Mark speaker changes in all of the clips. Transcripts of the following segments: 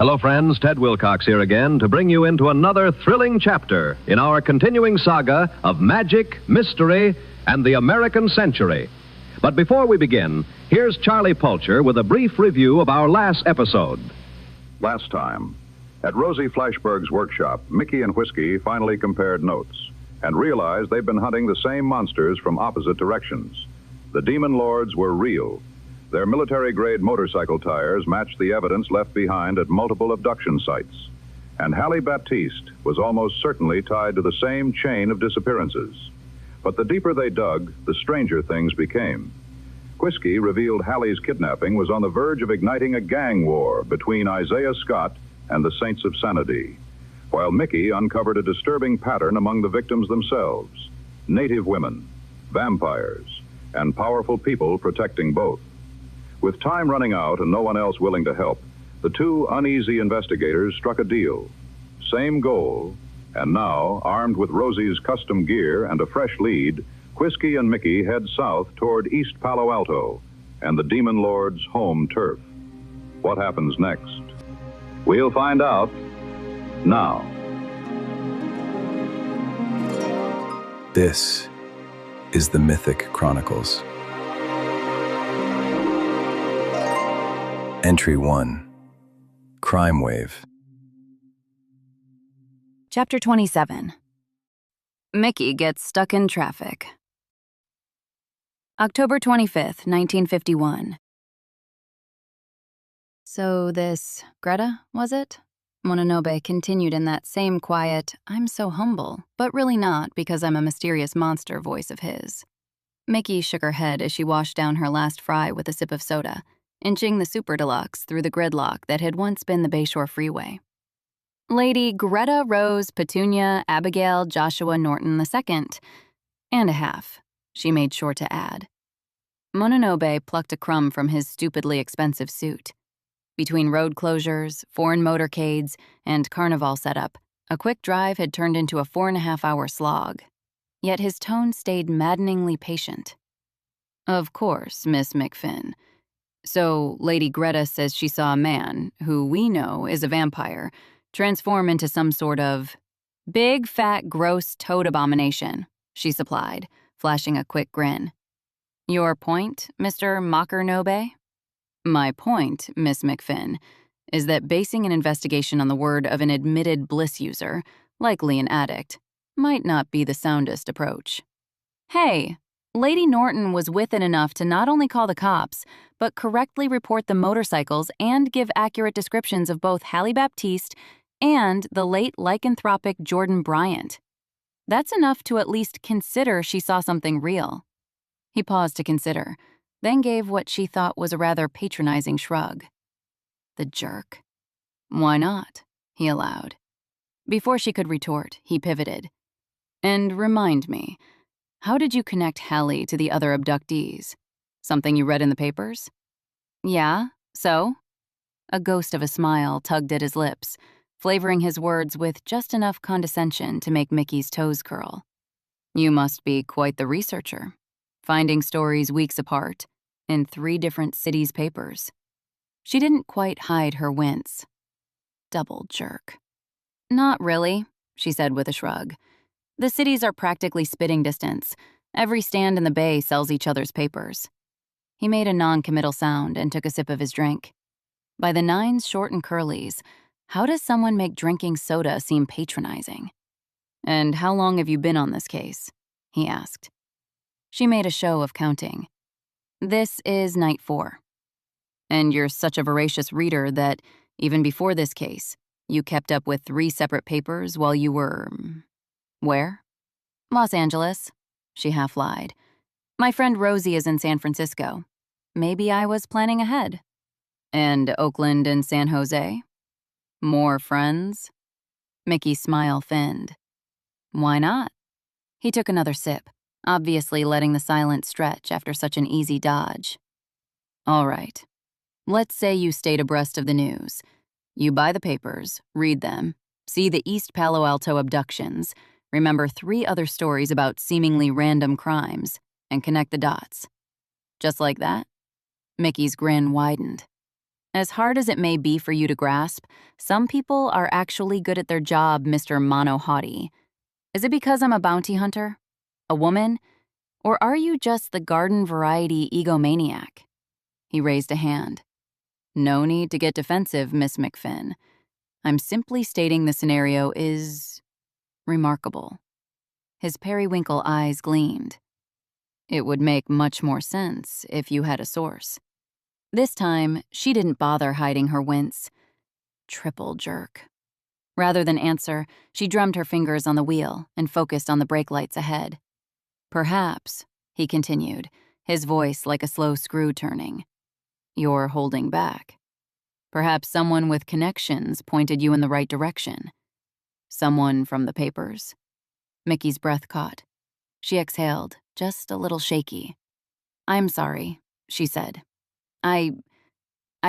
Speaker 1: Hello, friends. Ted Wilcox here again to bring you into another thrilling chapter in our continuing saga of magic, mystery, and the American century. But before we begin, here's Charlie Pulcher with a brief review of our last episode.
Speaker 2: Last time, at Rosie Flashberg's workshop, Mickey and Whiskey finally compared notes and realized they'd been hunting the same monsters from opposite directions. The demon lords were real. Their military-grade motorcycle tires matched the evidence left behind at multiple abduction sites. And Hallie Baptiste was almost certainly tied to the same chain of disappearances. But the deeper they dug, the stranger things became. Whiskey revealed Hallie's kidnapping was on the verge of igniting a gang war between Isaiah Scott and the Saints of Sanity, while Mickey uncovered a disturbing pattern among the victims themselves: native women, vampires, and powerful people protecting both. With time running out and no one else willing to help, the two uneasy investigators struck a deal. Same goal, and now, armed with Rosie's custom gear and a fresh lead, Whiskey and Mickey head south toward East Palo Alto and the Demon Lord's home turf. What happens next? We'll find out now.
Speaker 3: This is the Mythic Chronicles. Entry 1. Crime Wave.
Speaker 4: Chapter 27. Mickey gets stuck in traffic. October 25th, 1951. So this Greta, was it? Mononobe continued in that same quiet, I'm so humble, but really not because I'm a mysterious monster voice of his. Mickey shook her head as she washed down her last fry with a sip of soda, inching the Super Deluxe through the gridlock that had once been the Bayshore Freeway. Lady Greta Rose Petunia Abigail Joshua Norton II, and a half, she made sure to add. Mononobe plucked a crumb from his stupidly expensive suit. Between road closures, foreign motorcades, and carnival setup, a quick drive had turned into a 4.5-hour slog. Yet his tone stayed maddeningly patient. Of course, Miss McFinn. So Lady Greta says she saw a man, who we know is a vampire, transform into some sort of big, fat, gross toad abomination, she supplied, flashing a quick grin. Your point, Mr. Mocker-Nobe? My point, Miss McFinn, is that basing an investigation on the word of an admitted bliss user, likely an addict, might not be the soundest approach. Hey, Lady Norton was with it enough to not only call the cops, but correctly report the motorcycles and give accurate descriptions of both Hallie Baptiste and the late lycanthropic Jordan Bryant. That's enough to at least consider she saw something real. He paused to consider, then gave what she thought was a rather patronizing shrug. The jerk. Why not? He allowed. Before she could retort, he pivoted. And remind me, how did you connect Hallie to the other abductees? Something you read in the papers? Yeah, so? A ghost of a smile tugged at his lips, flavoring his words with just enough condescension to make Mickey's toes curl. You must be quite the researcher, finding stories weeks apart in 3 different cities' papers. She didn't quite hide her wince. Double jerk. Not really, she said with a shrug. The cities are practically spitting distance. Every stand in the bay sells each other's papers. He made a non-committal sound and took a sip of his drink. By the nines short and curlies, how does someone make drinking soda seem patronizing? And how long have you been on this case? He asked. She made a show of counting. This is night 4. And you're such a voracious reader that, even before this case, you kept up with 3 separate papers while you were... Where? Los Angeles, she half lied. My friend Rosie is in San Francisco. Maybe I was planning ahead. And Oakland and San Jose? More friends? Mickey's smile thinned. Why not? He took another sip, obviously letting the silence stretch after such an easy dodge. All right. Let's say you stayed abreast of the news. You buy the papers, read them, see the East Palo Alto abductions, remember 3 other stories about seemingly random crimes, and connect the dots. Just like that? Mickey's grin widened. As hard as it may be for you to grasp, some people are actually good at their job, Mr. Mono-Haughty. Is it because I'm a bounty hunter? A woman? Or are you just the garden variety egomaniac? He raised a hand. No need to get defensive, Miss McFinn. I'm simply stating the scenario is remarkable. His periwinkle eyes gleamed. It would make much more sense if you had a source. This time, she didn't bother hiding her wince. Triple jerk. Rather than answer, she drummed her fingers on the wheel and focused on the brake lights ahead. Perhaps, he continued, his voice like a slow screw turning. You're holding back. Perhaps someone with connections pointed you in the right direction. Someone from the papers? Mickey's breath caught. She exhaled, just a little shaky. I'm sorry, she said. I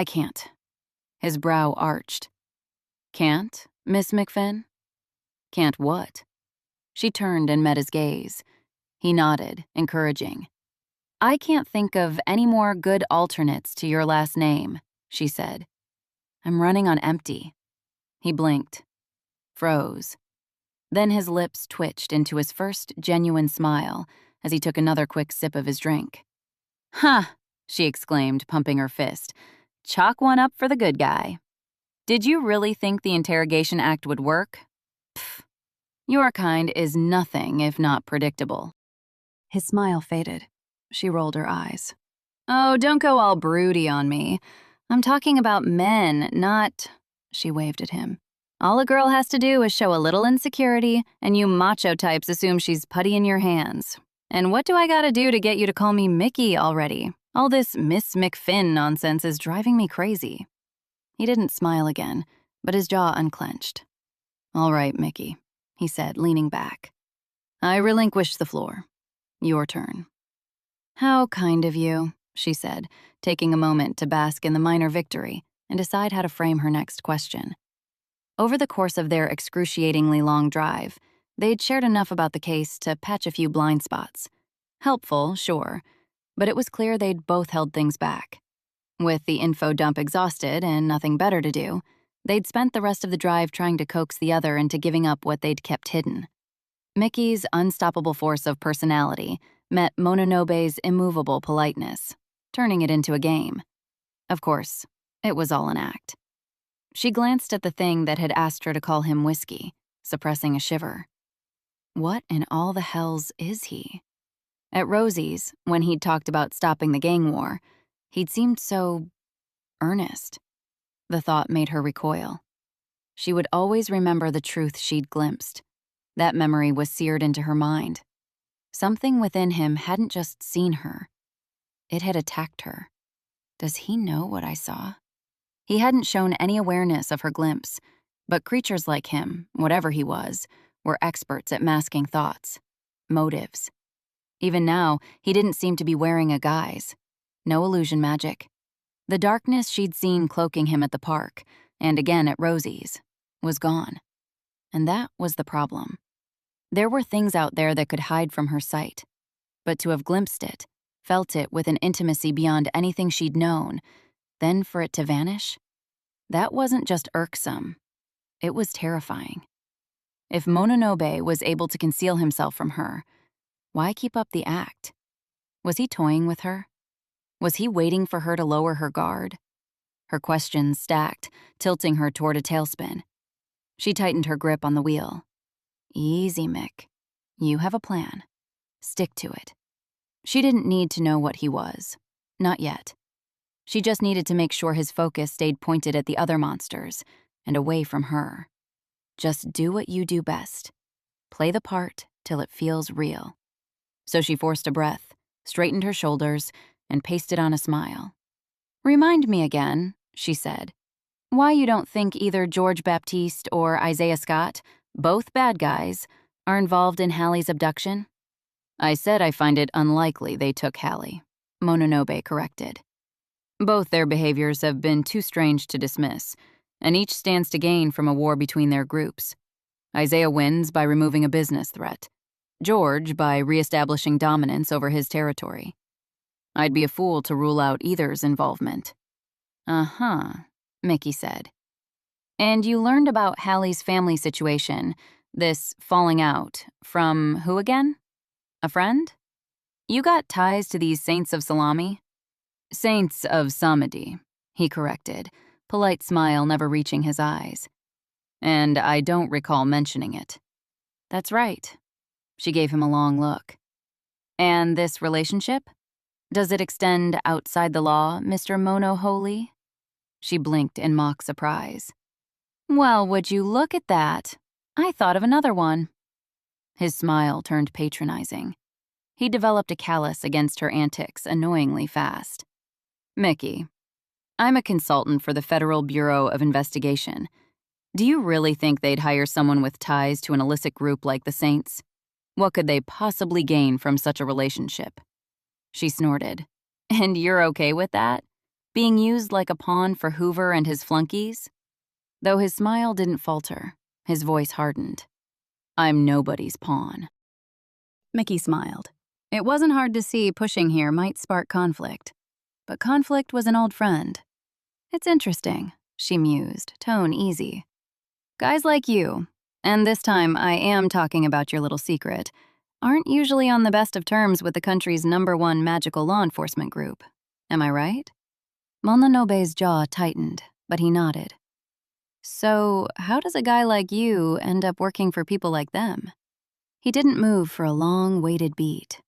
Speaker 4: can't. His brow arched. Can't, Miss McFinn? Can't what? She turned and met his gaze. He nodded, encouraging. I can't think of any more good alternates to your last name, she said. I'm running on empty. He blinked. Froze. Then his lips twitched into his first genuine smile as he took another quick sip of his drink. Huh, she exclaimed, pumping her fist. Chalk one up for the good guy. Did you really think the interrogation act would work? Pfft. Your kind is nothing if not predictable. His smile faded. She rolled her eyes. Oh, don't go all broody on me. I'm talking about men, not... She waved at him. All a girl has to do is show a little insecurity, and you macho types assume she's putty in your hands. And what do I gotta do to get you to call me Mickey already? All this Miss McFinn nonsense is driving me crazy. He didn't smile again, but his jaw unclenched. All right, Mickey, he said, leaning back. I relinquish the floor. Your turn. How kind of you, she said, taking a moment to bask in the minor victory and decide how to frame her next question. Over the course of their excruciatingly long drive, they'd shared enough about the case to patch a few blind spots. Helpful, sure, but it was clear they'd both held things back. With the info dump exhausted and nothing better to do, they'd spent the rest of the drive trying to coax the other into giving up what they'd kept hidden. Mickey's unstoppable force of personality met Mononobe's immovable politeness, turning it into a game. Of course, it was all an act. She glanced at the thing that had asked her to call him Whiskey, suppressing a shiver. What in all the hells is he? At Rosie's, when he'd talked about stopping the gang war, he'd seemed so earnest. The thought made her recoil. She would always remember the truth she'd glimpsed. That memory was seared into her mind. Something within him hadn't just seen her. It had attacked her. Does he know what I saw? He hadn't shown any awareness of her glimpse, but creatures like him, whatever he was, were experts at masking thoughts, motives. Even now, he didn't seem to be wearing a guise. No illusion magic. The darkness she'd seen cloaking him at the park, and again at Rosie's, was gone. And that was the problem. There were things out there that could hide from her sight, but to have glimpsed it, felt it with an intimacy beyond anything she'd known, then for it to vanish, that wasn't just irksome, it was terrifying. If Mononobe was able to conceal himself from her, why keep up the act? Was he toying with her? Was he waiting for her to lower her guard? Her questions stacked, tilting her toward a tailspin. She tightened her grip on the wheel. Easy, Mick. You have a plan. Stick to it. She didn't need to know what he was. Not yet. She just needed to make sure his focus stayed pointed at the other monsters and away from her. Just do what you do best. Play the part till it feels real. So she forced a breath, straightened her shoulders, and pasted on a smile. Remind me again, she said, why you don't think either George Baptiste or Isaiah Scott, both bad guys, are involved in Hallie's abduction? I said I find it unlikely they took Hallie, Mononobe corrected. Both their behaviors have been too strange to dismiss, and each stands to gain from a war between their groups. Isaiah wins by removing a business threat. George by reestablishing dominance over his territory. I'd be a fool to rule out either's involvement. Uh-huh, Mickey said. And you learned about Hallie's family situation, this falling out, from who again? A friend? You got ties to these saints of salami? Saints of Samedi, he corrected, polite smile never reaching his eyes. And I don't recall mentioning it. That's right. She gave him a long look. And this relationship? Does it extend outside the law, Mr. Mono Holy? She blinked in mock surprise. Well, would you look at that? I thought of another one. His smile turned patronizing. He developed a callus against her antics annoyingly fast. Mickey, I'm a consultant for the Federal Bureau of Investigation. Do you really think they'd hire someone with ties to an illicit group like the Saints? What could they possibly gain from such a relationship? She snorted. And you're okay with that? Being used like a pawn for Hoover and his flunkies? Though his smile didn't falter, his voice hardened. I'm nobody's pawn. Mickey smiled. It wasn't hard to see pushing here might spark conflict. But conflict was an old friend. It's interesting, she mused, tone easy. Guys like you, and this time I am talking about your little secret, aren't usually on the best of terms with the country's #1 magical law enforcement group. Am I right? Mononobe's jaw tightened, but he nodded. So, how does a guy like you end up working for people like them? He didn't move for a long, weighted beat.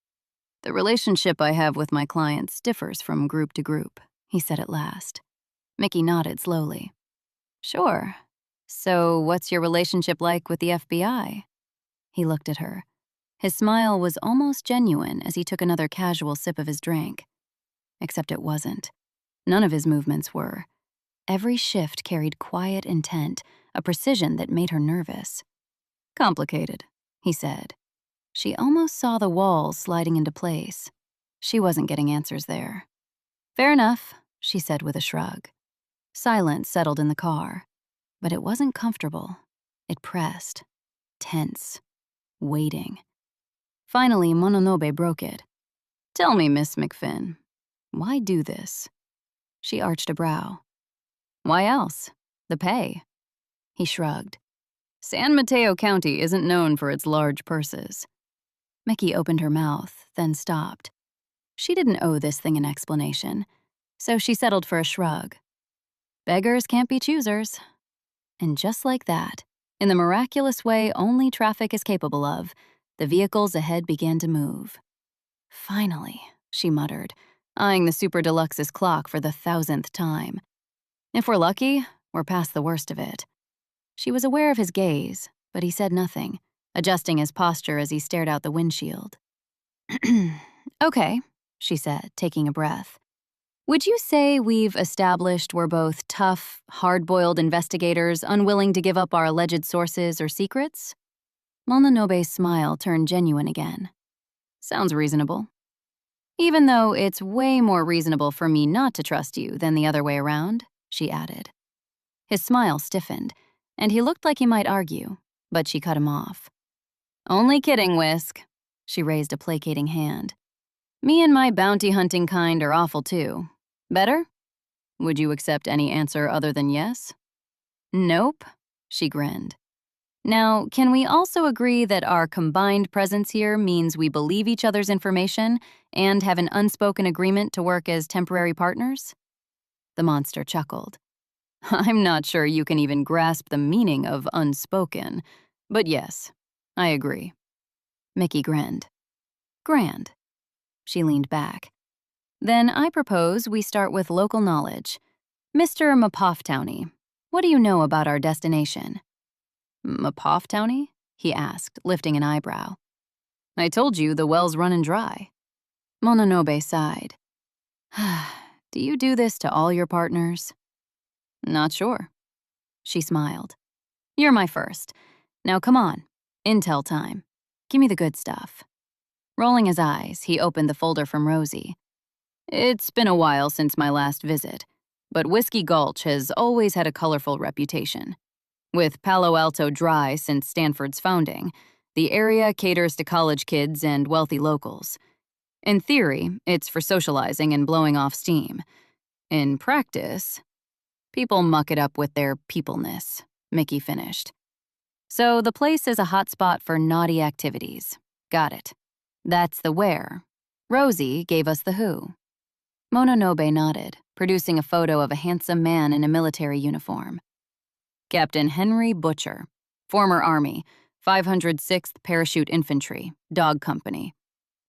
Speaker 4: The relationship I have with my clients differs from group to group, he said at last. Mickey nodded slowly. Sure. So, what's your relationship like with the FBI? He looked at her. His smile was almost genuine as he took another casual sip of his drink. Except it wasn't. None of his movements were. Every shift carried quiet intent, a precision that made her nervous. Complicated, he said. She almost saw the walls sliding into place. She wasn't getting answers there. Fair enough, she said with a shrug. Silence settled in the car, but it wasn't comfortable. It pressed, tense, waiting. Finally, Mononobe broke it. Tell me, Miss McFinn, why do this? She arched a brow. Why else? The pay. He shrugged. San Mateo County isn't known for its large purses. Mickey opened her mouth, then stopped. She didn't owe this thing an explanation, so she settled for a shrug. Beggars can't be choosers. And just like that, in the miraculous way only traffic is capable of, the vehicles ahead began to move. Finally, she muttered, eyeing the Super Deluxe's clock for the 1,000th time. If we're lucky, we're past the worst of it. She was aware of his gaze, but he said nothing, adjusting his posture as he stared out the windshield. Okay, she said, taking a breath. Would you say we've established we're both tough, hard-boiled investigators unwilling to give up our alleged sources or secrets? Mononobe's smile turned genuine again. Sounds reasonable. Even though it's way more reasonable for me not to trust you than the other way around, she added. His smile stiffened, and he looked like he might argue, but she cut him off. Only kidding, Whisk. She raised a placating hand. Me and my bounty hunting kind are awful too. Better? Would you accept any answer other than yes? Nope, she grinned. Now, can we also agree that our combined presence here means we believe each other's information and have an unspoken agreement to work as temporary partners? The monster chuckled. I'm not sure you can even grasp the meaning of unspoken, but yes, I agree. Mickey grinned. Grand. She leaned back. Then I propose we start with local knowledge. Mr. Mapoftowney, what do you know about our destination? Mapoftowney? He asked, lifting an eyebrow. I told you the well's running dry. Mononobe sighed. Do you do this to all your partners? Not sure. She smiled. You're my first. Now come on. Intel time. Give me the good stuff. Rolling his eyes, he opened the folder from Rosie. It's been a while since my last visit, but Whiskey Gulch has always had a colorful reputation. With Palo Alto dry since Stanford's founding, the area caters to college kids and wealthy locals. In theory, it's for socializing and blowing off steam. In practice, People muck it up with their peopleness, Mickey finished. So the place is a hotspot for naughty activities. Got it. That's the where. Rosie gave us the who. Mononobe nodded, producing a photo of a handsome man in a military uniform. Captain Henry Butcher, former Army, 506th Parachute Infantry, Dog Company.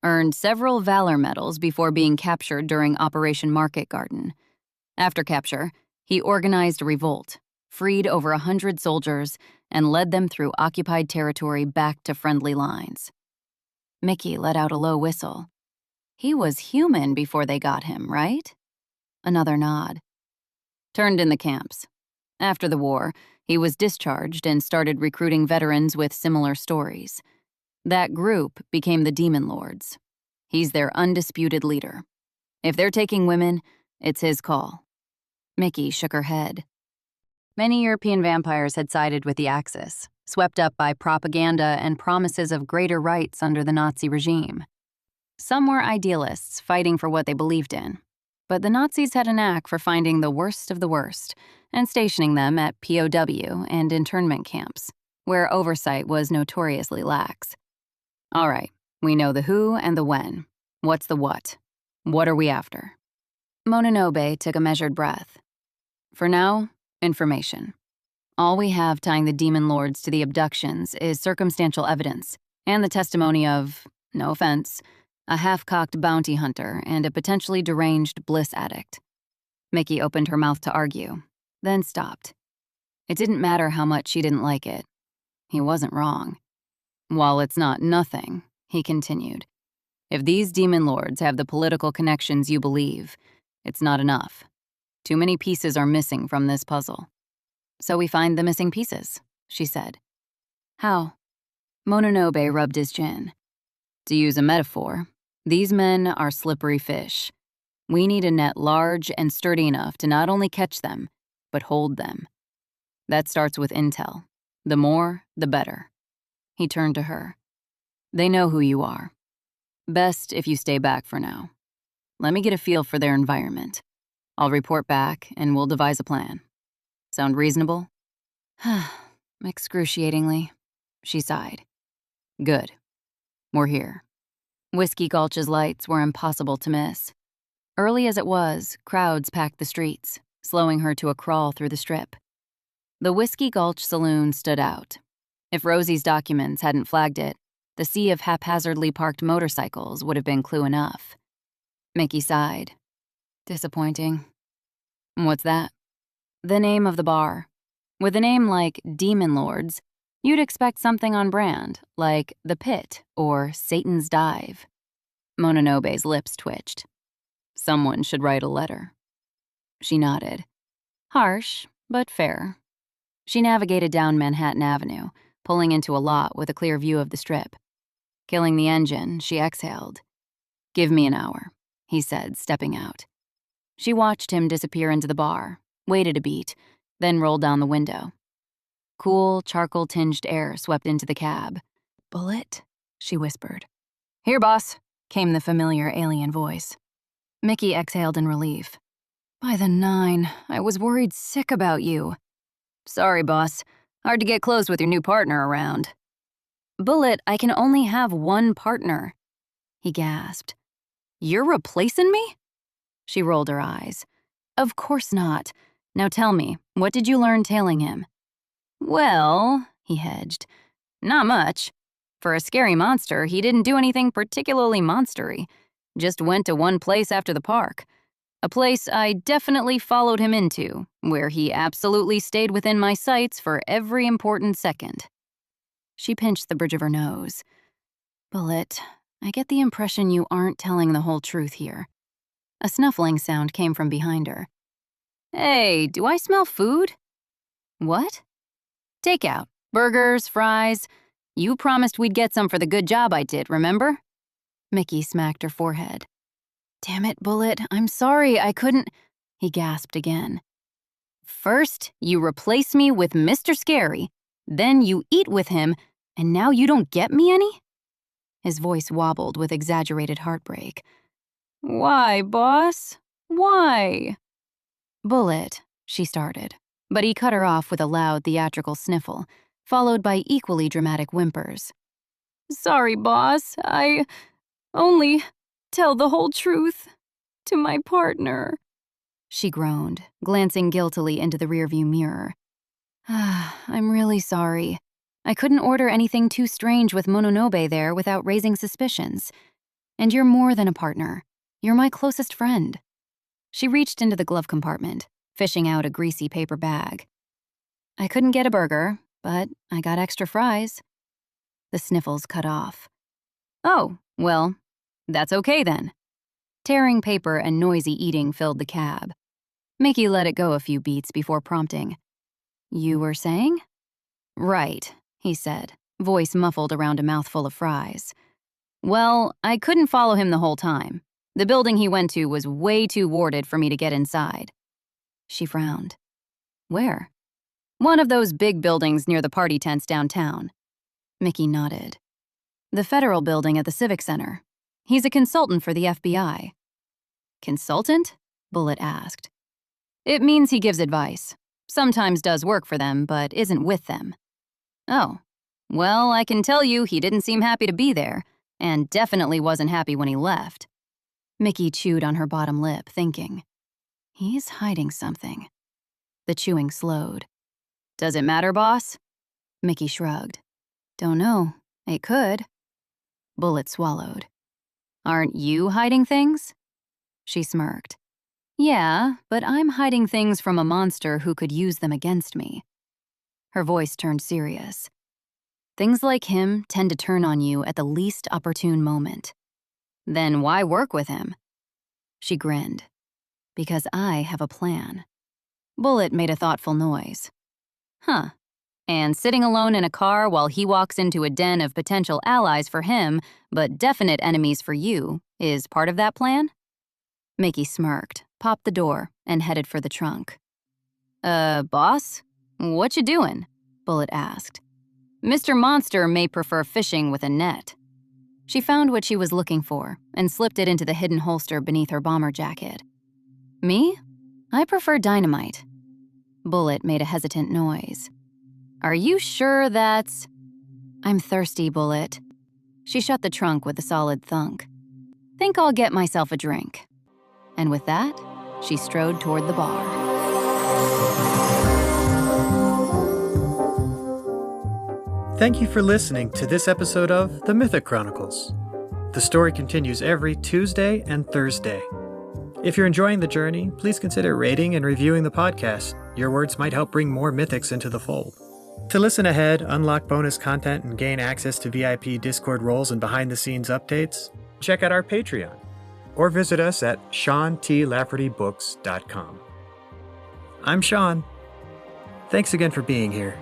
Speaker 4: Earned several Valor Medals before being captured during Operation Market Garden. After capture, he organized a revolt, freed over 100 soldiers, and led them through occupied territory back to friendly lines. Mickey let out a low whistle. He was human before they got him, right? Another nod. Turned in the camps. After the war, he was discharged and started recruiting veterans with similar stories. That group became the Demon Lords. He's their undisputed leader. If they're taking women, it's his call. Mickey shook her head. Many European vampires had sided with the Axis, swept up by propaganda and promises of greater rights under the Nazi regime. Some were idealists fighting for what they believed in, but the Nazis had a knack for finding the worst of the worst and stationing them at POW and internment camps, where oversight was notoriously lax. All right, we know the who and the when. What's the what? What are we after? Mononobe took a measured breath. For now, information. All we have tying the Demon Lords to the abductions is circumstantial evidence and the testimony of, no offense, a half-cocked bounty hunter and a potentially deranged bliss addict. Mickey opened her mouth to argue, then stopped. It didn't matter how much she didn't like it. He wasn't wrong. While it's not nothing, he continued, if these Demon Lords have the political connections you believe, it's not enough. Too many pieces are missing from this puzzle. So we find the missing pieces, she said. How? Mononobe rubbed his chin. To use a metaphor, these men are slippery fish. We need a net large and sturdy enough to not only catch them, but hold them. That starts with intel. The more, the better. He turned to her. They know who you are. Best if you stay back for now. Let me get a feel for their environment. I'll report back and we'll devise a plan. Sound reasonable? Excruciatingly, she sighed. Good. We're here. Whiskey Gulch's lights were impossible to miss. Early as it was, crowds packed the streets, slowing her to a crawl through the strip. The Whiskey Gulch saloon stood out. If Rosie's documents hadn't flagged it, the sea of haphazardly parked motorcycles would have been clue enough. Mickey sighed. Disappointing. What's that? The name of the bar. With a name like Demon Lords, you'd expect something on brand, like The Pit or Satan's Dive. Mononobe's lips twitched. Someone should write a letter. She nodded. Harsh, but fair. She navigated down Manhattan Avenue, pulling into a lot with a clear view of the strip. Killing the engine, she exhaled. Give me an hour, he said, stepping out. She watched him disappear into the bar, waited a beat, then rolled down the window. Cool, charcoal-tinged air swept into the cab. Bullet? She whispered. Here, boss, came the familiar alien voice. Mickey exhaled in relief. By the 9, I was worried sick about you. Sorry, boss. Hard to get close with your new partner around. Bullet, I can only have one partner. He gasped. You're replacing me? She rolled her eyes. Of course not. Now tell me, what did you learn tailing him? Well, he hedged, not much. For a scary monster, he didn't do anything particularly monstery. Just went to one place after the park. A place I definitely followed him into, where he absolutely stayed within my sights for every important second. She pinched the bridge of her nose. Bullet, I get the impression you aren't telling the whole truth here. A snuffling sound came from behind her. Hey, do I smell food? What? Takeout. Burgers, fries. You promised we'd get some for the good job I did, remember? Mickey smacked her forehead. Damn it, Bullet, I'm sorry, I couldn't... He gasped again. First, you replace me with Mr. Scary, then you eat with him, and now you don't get me any? His voice wobbled with exaggerated heartbreak. Why, boss? Why? Bullet, she started, but he cut her off with a loud theatrical sniffle, followed by equally dramatic whimpers. Sorry, boss. I only tell the whole truth to my partner, she groaned, glancing guiltily into the rearview mirror. I'm really sorry. I couldn't order anything too strange with Mononobe there without raising suspicions. And you're more than a partner. You're my closest friend. She reached into the glove compartment, fishing out a greasy paper bag. I couldn't get a burger, but I got extra fries. The sniffles cut off. Oh, well, that's okay then. Tearing paper and noisy eating filled the cab. Mickey let it go a few beats before prompting. You were saying? Right, he said, voice muffled around a mouthful of fries. Well, I couldn't follow him the whole time. The building he went to was way too warded for me to get inside. She frowned. Where? One of those big buildings near the party tents downtown. Mickey nodded. The federal building at the Civic Center. He's a consultant for the FBI. Consultant? Bullet asked. It means he gives advice. Sometimes does work for them, but isn't with them. Oh, well, I can tell you he didn't seem happy to be there, and definitely wasn't happy when he left. Mickey chewed on her bottom lip, thinking, he's hiding something. The chewing slowed. Does it matter, boss? Mickey shrugged. Don't know. It could. Bullet swallowed. Aren't you hiding things? She smirked. Yeah, but I'm hiding things from a monster who could use them against me. Her voice turned serious. Things like him tend to turn on you at the least opportune moment. Then why work with him? She grinned. Because I have a plan. Bullet made a thoughtful noise. Huh. And sitting alone in a car while he walks into a den of potential allies for him, but definite enemies for you, is part of that plan? Mickey smirked, popped the door, and headed for the trunk. Boss? What you doing? Bullet asked. Mr. Monster may prefer fishing with a net. She found what she was looking for and slipped it into the hidden holster beneath her bomber jacket. Me? I prefer dynamite. Bullet made a hesitant noise. Are you sure that's... I'm thirsty, Bullet. She shut the trunk with a solid thunk. Think I'll get myself a drink. And with that, she strode toward the bar.
Speaker 5: Thank you for listening to this episode of The Mythic Chronicles. The story continues every Tuesday and Thursday. If you're enjoying the journey, please consider rating and reviewing the podcast. Your words might help bring more mythics into the fold. To listen ahead, unlock bonus content, and gain access to VIP Discord roles and behind-the-scenes updates, check out our Patreon, or visit us at SeanTLaffertyBooks.com. I'm Sean. Thanks again for being here.